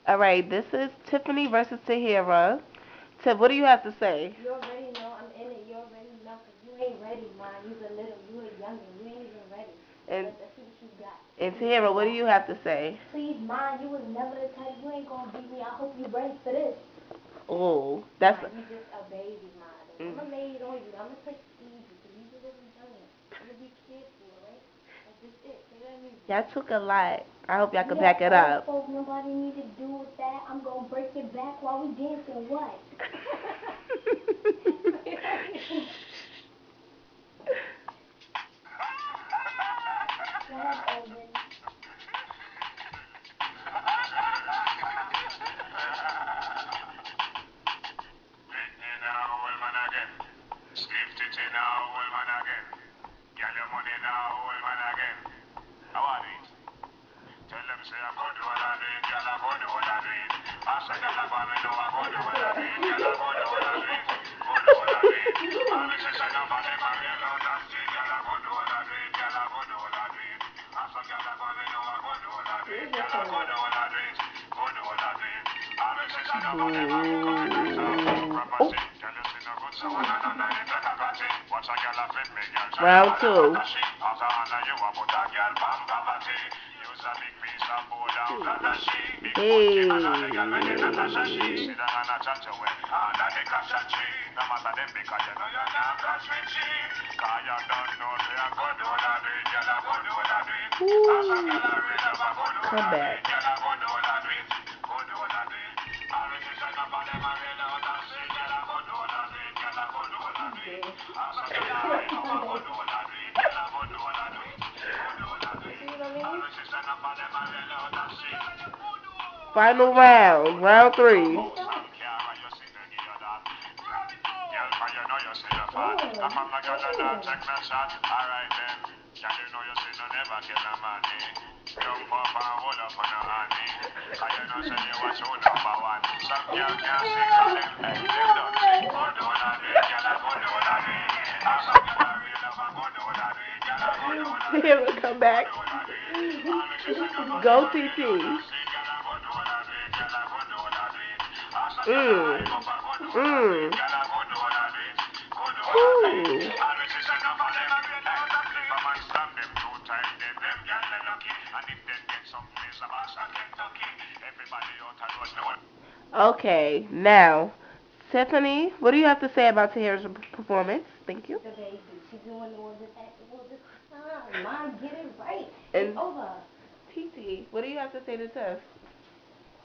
All right, this is Tiffany versus Tahira. Tiff, what do you have to say? You already know I'm in it. You already know 'cause you ain't ready, man. You a little, you a youngin'. You ain't even ready. And Let's see what you got. and Tahira, what do you have to say? Please, man, you was never the type. You ain't gonna beat me. I hope you ready for this. Oh, that's. Man, you just a baby, man. Mm. I'm gonna lay it on you. I'm gonna take it easy because you a little youngin'. I'm gonna be careful, alright? That's just it. Say that music. Y'all took a lot. I hope y'all can Yeah, back it up. folks, nobody need to do with that. I'm gonna break it back while we dancing. What? Go ahead, Owen. Oh. Round two. Hey. Ooh. Come back. Final round. Round three. Here we come back. Go TT. Mm. Mm. Ooh. Okay, now, Tiffany, what do you have to say about Tahira's performance? Thank you. The baby. She's doing all this all this time. Mom, get it right. It's And over. TT, what do you have to say to Tiff?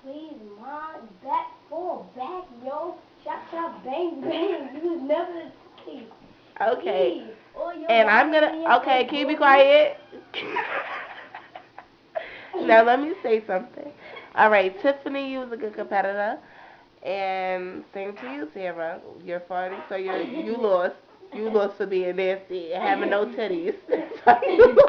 Please, mom, back fall back, yo. Shot shot bang bang. You was never the type. Okay, Please. Oh, your and I'm body gonna. in your Okay, head, can you be booty. quiet? Now let me say something. All right, Tiffany, you was a good competitor, and same to you, Sarah. You're 40, so you lost. You lost for being nasty and having no titties. So you